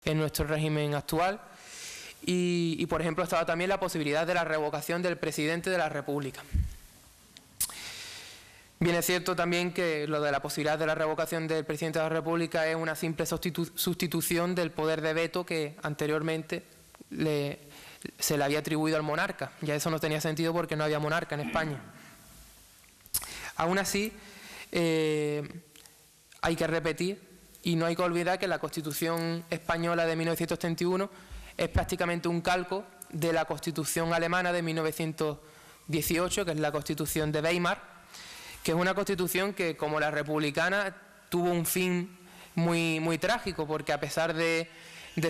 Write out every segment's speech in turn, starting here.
en nuestro régimen actual. Y, por ejemplo, estaba también la posibilidad de la revocación del presidente de la República. Bien, es cierto también que lo de la posibilidad de la revocación del presidente de la República es una simple sustitución del poder de veto que anteriormente se le había atribuido al monarca. Ya eso no tenía sentido porque no había monarca en España. Aún así, hay que repetir y no hay que olvidar que la Constitución española de 1931 es prácticamente un calco de la Constitución alemana de 1918, que es la Constitución de Weimar, que es una constitución que, como la republicana, tuvo un fin muy trágico, porque a pesar de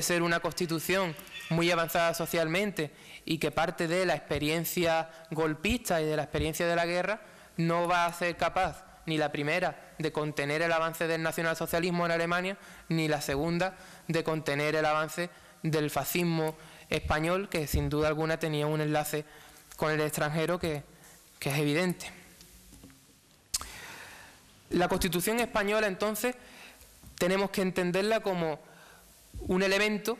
ser una constitución muy avanzada socialmente y que parte de la experiencia golpista y de la experiencia de la guerra, no va a ser capaz ni la primera de contener el avance del nacionalsocialismo en Alemania, ni la segunda de contener el avance del fascismo español, que sin duda alguna tenía un enlace con el extranjero que es evidente. La Constitución española, entonces, tenemos que entenderla como un elemento,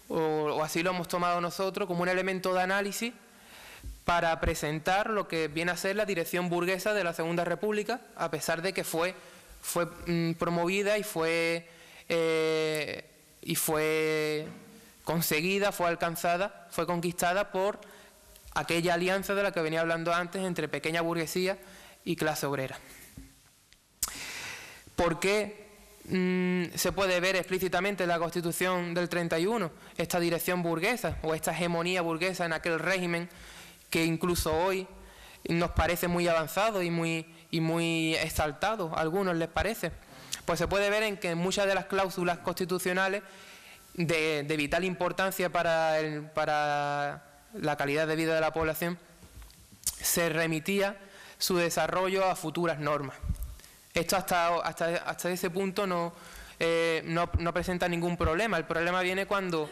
o así lo hemos tomado nosotros, como un elemento de análisis para presentar lo que viene a ser la dirección burguesa de la Segunda República, a pesar de que fue promovida y fue conseguida, fue alcanzada, fue conquistada por aquella alianza de la que venía hablando antes entre pequeña burguesía y clase obrera. ¿Por qué se puede ver explícitamente en la Constitución del 31 esta dirección burguesa o esta hegemonía burguesa en aquel régimen que incluso hoy nos parece muy avanzado y muy exaltado? ¿A algunos les parece? Pues se puede ver en que muchas de las cláusulas constitucionales de vital importancia para la calidad de vida de la población se remitía su desarrollo a futuras normas. Esto hasta ese punto no presenta ningún problema. El problema viene cuando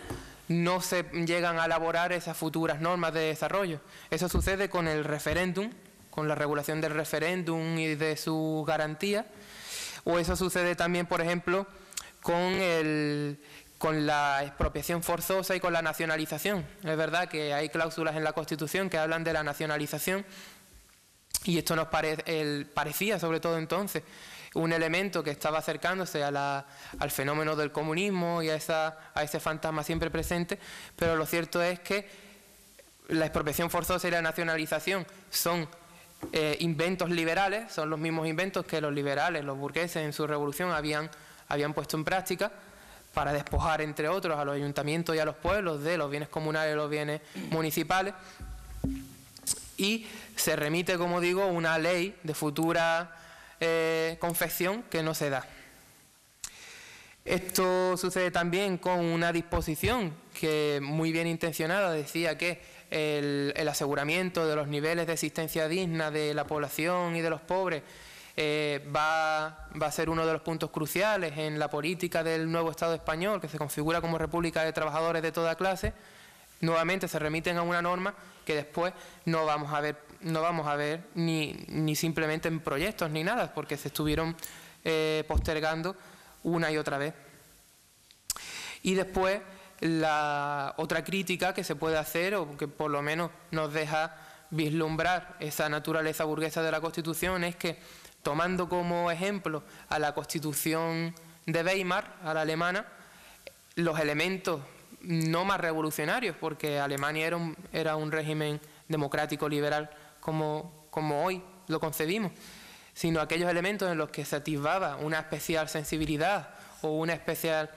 no se llegan a elaborar esas futuras normas de desarrollo. Eso sucede con el referéndum, con la regulación del referéndum y de su garantía, o eso sucede también, por ejemplo, con la expropiación forzosa y con la nacionalización. Es verdad que hay cláusulas en la Constitución que hablan de la nacionalización, y esto nos parecía, sobre todo entonces, un elemento que estaba acercándose al fenómeno del comunismo y a ese fantasma siempre presente, pero lo cierto es que la expropiación forzosa y la nacionalización son inventos liberales, son los mismos inventos que los liberales, los burgueses en su revolución habían puesto en práctica para despojar, entre otros, a los ayuntamientos y a los pueblos de los bienes comunales y los bienes municipales. Y se remite, como digo, una ley de futura confección que no se da. Esto sucede también con una disposición que, muy bien intencionada, decía que el aseguramiento de los niveles de existencia digna de la población y de los pobres va a ser uno de los puntos cruciales en la política del nuevo Estado español, que se configura como república de trabajadores de toda clase. Nuevamente se remiten a una norma que después no vamos a ver ni simplemente en proyectos ni nada, porque se estuvieron postergando una y otra vez. Y después la otra crítica que se puede hacer, o que por lo menos nos deja vislumbrar esa naturaleza burguesa de la Constitución, es que, tomando como ejemplo a la Constitución de Weimar, a la alemana, los elementos no más revolucionarios, porque Alemania era un régimen democrático liberal como hoy lo concebimos, sino aquellos elementos en los que se atisbaba una especial sensibilidad o un especial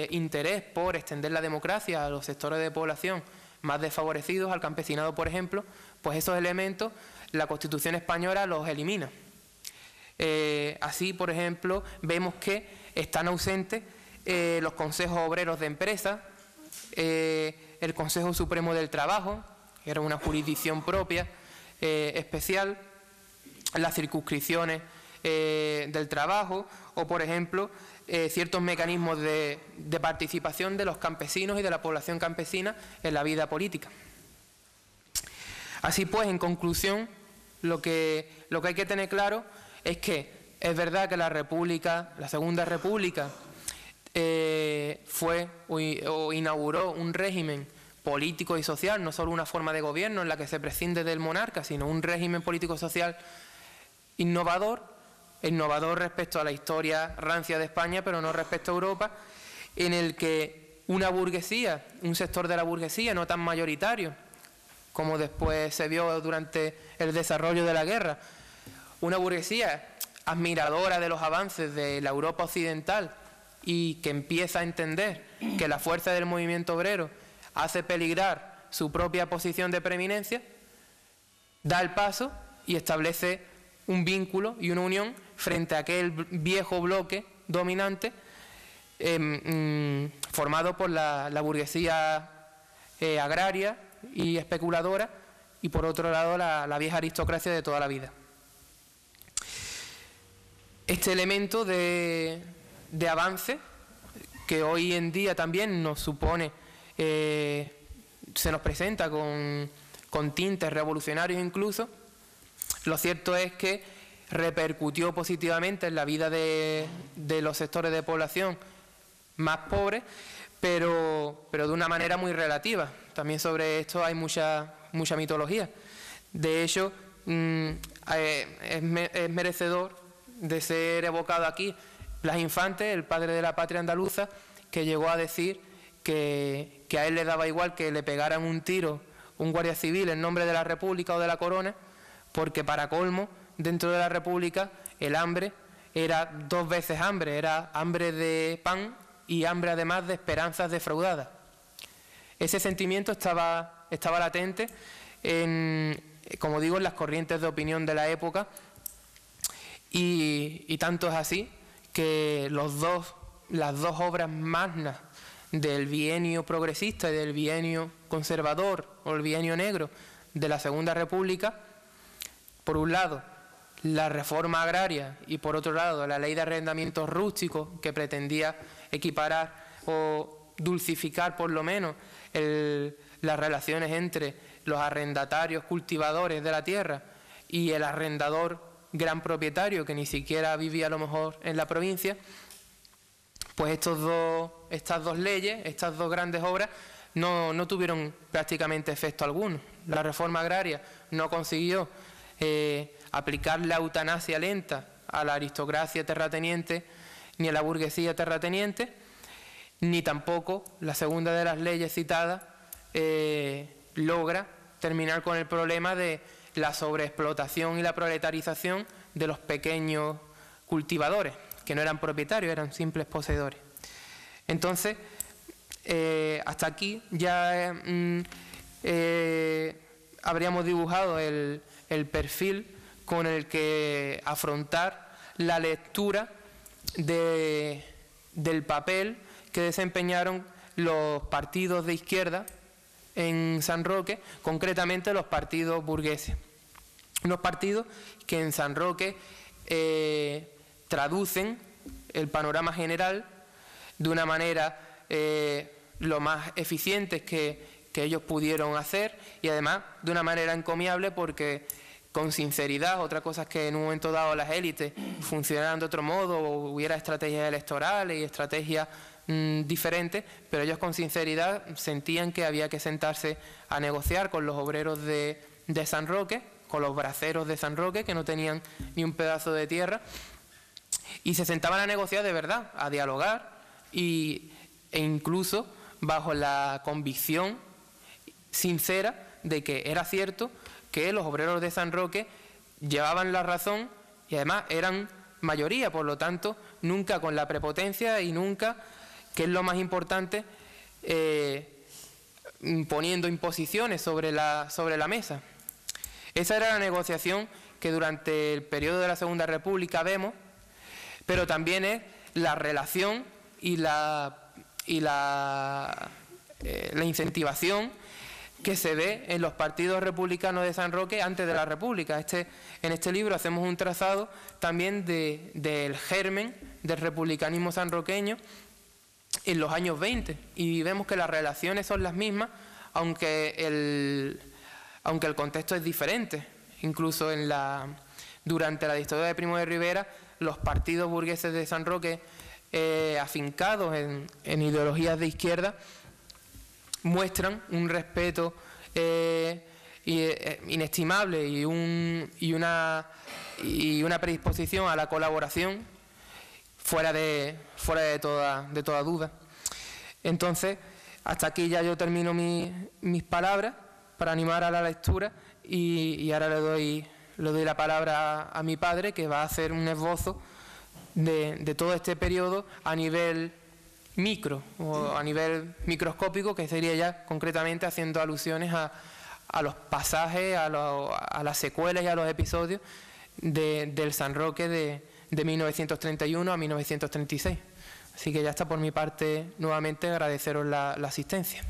interés por extender la democracia a los sectores de población más desfavorecidos, al campesinado, por ejemplo, pues esos elementos la Constitución española los elimina. Así, por ejemplo, vemos que están ausentes los consejos obreros de empresa, el Consejo Supremo del Trabajo, que era una jurisdicción propia, especial, las circunscripciones del trabajo, o por ejemplo ciertos mecanismos de participación de los campesinos y de la población campesina en la vida política. Así pues, en conclusión, lo que hay que tener claro es que es verdad que la Segunda República fue o inauguró un régimen político y social, no solo una forma de gobierno en la que se prescinde del monarca, sino un régimen político-social innovador respecto a la historia rancia de España, pero no respecto a Europa, en el que una burguesía, un sector de la burguesía no tan mayoritario, como después se vio durante el desarrollo de la guerra, una burguesía admiradora de los avances de la Europa occidental y que empieza a entender que la fuerza del movimiento obrero hace peligrar su propia posición de preeminencia, da el paso y establece un vínculo y una unión frente a aquel viejo bloque dominante formado por la burguesía agraria y especuladora y por otro lado la vieja aristocracia de toda la vida. Este elemento de avance que hoy en día también nos supone, se nos presenta con tintes revolucionarios incluso, lo cierto es que repercutió positivamente en la vida de los sectores de población más pobres, pero de una manera muy relativa. También sobre esto hay mucha mitología. De hecho, es merecedor de ser evocado aquí Blas Infante, el padre de la patria andaluza, que llegó a decir que a él le daba igual que le pegaran un tiro un guardia civil en nombre de la República o de la Corona, porque para colmo, dentro de la República, el hambre era 2 veces hambre, era hambre de pan y hambre además de esperanzas defraudadas. Ese sentimiento estaba latente, como digo, en las corrientes de opinión de la época, y tanto es así que las dos obras magnas del bienio progresista y del bienio conservador o el bienio negro de la Segunda República, por un lado la reforma agraria y por otro lado la ley de arrendamientos rústicos, que pretendía equiparar o dulcificar por lo menos las relaciones entre los arrendatarios cultivadores de la tierra y el arrendador gran propietario que ni siquiera vivía a lo mejor en la provincia, pues estas dos leyes, estas dos grandes obras no tuvieron prácticamente efecto alguno. La reforma agraria no consiguió aplicar la eutanasia lenta a la aristocracia terrateniente ni a la burguesía terrateniente, ni tampoco la segunda de las leyes citadas logra terminar con el problema de la sobreexplotación y la proletarización de los pequeños cultivadores, que no eran propietarios, eran simples poseedores. Entonces, hasta aquí ya habríamos dibujado el perfil con el que afrontar la lectura del papel que desempeñaron los partidos de izquierda en San Roque, concretamente los partidos burgueses. Unos partidos que en San Roque traducen el panorama general de una manera lo más eficiente que ellos pudieron hacer, y además de una manera encomiable, porque con sinceridad, otra cosa es que en un momento dado las élites funcionaran de otro modo o hubiera estrategias electorales y estrategias diferentes, pero ellos con sinceridad sentían que había que sentarse a negociar con los obreros de San Roque, con los braceros de San Roque, que no tenían ni un pedazo de tierra, y se sentaban a negociar de verdad, a dialogar, e incluso bajo la convicción sincera de que era cierto que los obreros de San Roque llevaban la razón y además eran mayoría, por lo tanto, nunca con la prepotencia y nunca, que es lo más importante, poniendo imposiciones sobre la mesa. Esa era la negociación que durante el periodo de la Segunda República vemos, pero también es la relación y la incentivación que se ve en los partidos republicanos de San Roque antes de la República. En este libro hacemos un trazado también del germen del republicanismo sanroqueño en los años 20, y vemos que las relaciones son las mismas, aunque el contexto es diferente. Incluso durante la dictadura de Primo de Rivera, los partidos burgueses de San Roque afincados en ideologías de izquierda, muestran un respeto inestimable y una predisposición a la colaboración fuera de toda duda. Entonces, hasta aquí ya yo termino mis palabras para animar a la lectura y ahora le doy la palabra a mi padre, que va a hacer un esbozo de todo este periodo a nivel micro o a nivel microscópico, que sería ya concretamente haciendo alusiones a los pasajes, a las secuelas y a los episodios del San Roque de 1931 a 1936. Así que ya está por mi parte, nuevamente agradeceros la asistencia.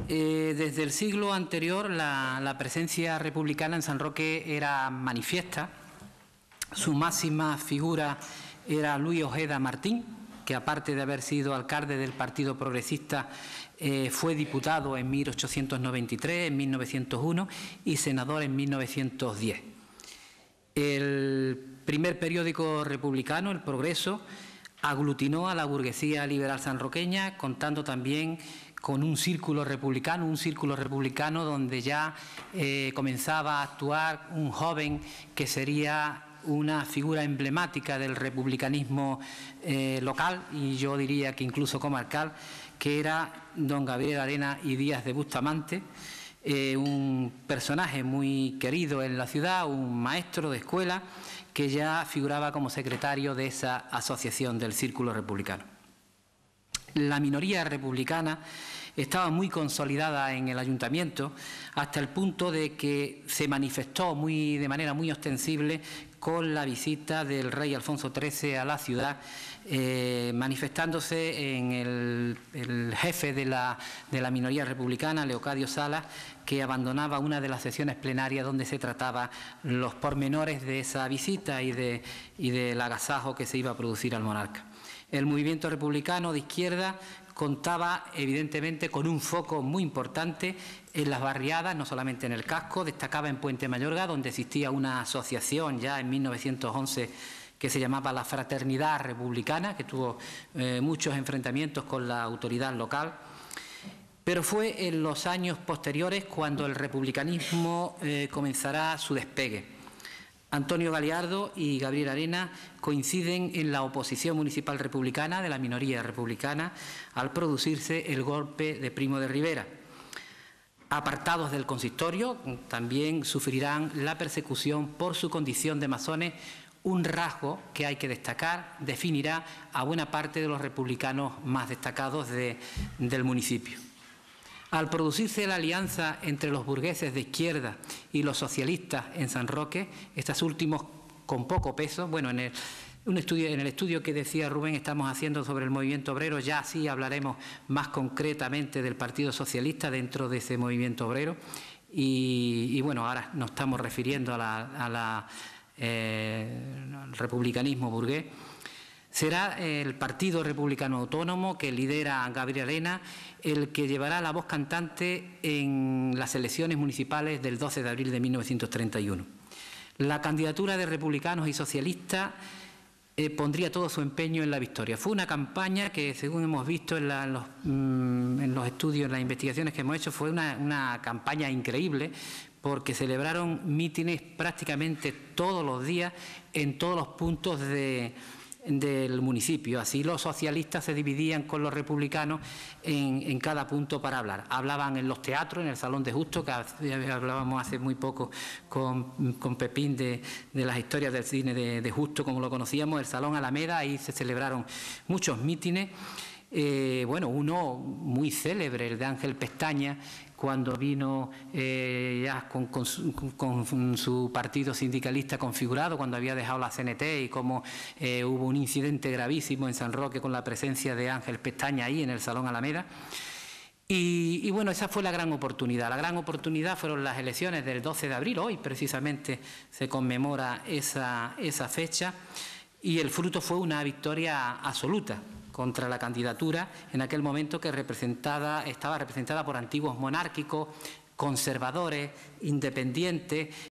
Desde el siglo anterior la presencia republicana en San Roque era manifiesta. Su máxima figura era Luis Ojeda Martín, que aparte de haber sido alcalde del Partido Progresista, fue diputado en 1893, en 1901 y senador en 1910. El primer periódico republicano, El Progreso, aglutinó a la burguesía liberal sanroqueña, contando también con un círculo republicano donde ya comenzaba a actuar un joven que sería una figura emblemática del republicanismo local, y yo diría que incluso comarcal, que era don Gabriel Arena y Díaz de Bustamante, un personaje muy querido en la ciudad, un maestro de escuela que ya figuraba como secretario de esa asociación del Círculo Republicano. La minoría republicana estaba muy consolidada en el ayuntamiento, hasta el punto de que se manifestó de manera muy ostensible con la visita del rey Alfonso XIII a la ciudad, manifestándose en el jefe de la minoría republicana, Leocadio Salas, que abandonaba una de las sesiones plenarias donde se trataba los pormenores de esa visita y del agasajo que se iba a producir al monarca. El movimiento republicano de izquierda contaba evidentemente con un foco muy importante en las barriadas, no solamente en el casco. Destacaba en Puente Mayorga, donde existía una asociación ya en 1911 que se llamaba la Fraternidad Republicana, que tuvo muchos enfrentamientos con la autoridad local. Pero fue en los años posteriores cuando el republicanismo comenzará su despegue. Antonio Galiardo y Gabriel Arena coinciden en la oposición municipal republicana de la minoría republicana al producirse el golpe de Primo de Rivera. Apartados del consistorio, también sufrirán la persecución por su condición de masones, un rasgo que hay que destacar, definirá a buena parte de los republicanos más destacados del municipio. Al producirse la alianza entre los burgueses de izquierda y los socialistas en San Roque, estos últimos con poco peso, bueno, en el estudio que decía Rubén estamos haciendo sobre el movimiento obrero, ya sí hablaremos más concretamente del Partido Socialista dentro de ese movimiento obrero, y bueno, ahora nos estamos refiriendo al republicanismo burgués. Será el Partido Republicano Autónomo, que lidera Gabriel Arena, el que llevará la voz cantante en las elecciones municipales del 12 de abril de 1931. La candidatura de republicanos y socialistas pondría todo su empeño en la victoria. Fue una campaña que, según hemos visto en los estudios, en las investigaciones que hemos hecho, fue una campaña increíble, porque celebraron mítines prácticamente todos los días en todos los puntos del municipio. Así los socialistas se dividían con los republicanos en cada punto para hablar. Hablaban en los teatros, en el Salón de Justo, que hablábamos hace muy poco con Pepín de las historias del cine de Justo, como lo conocíamos, el Salón Alameda. Ahí se celebraron muchos mítines. Bueno, uno muy célebre, el de Ángel Pestaña, cuando vino ya con su partido sindicalista configurado, cuando había dejado la CNT, y cómo hubo un incidente gravísimo en San Roque con la presencia de Ángel Pestaña ahí en el Salón Alameda. Y bueno, esa fue la gran oportunidad. La gran oportunidad fueron las elecciones del 12 de abril. Hoy precisamente se conmemora esa fecha, y el fruto fue una victoria absoluta. contra la candidatura, en aquel momento que estaba representada por antiguos monárquicos, conservadores, independientes,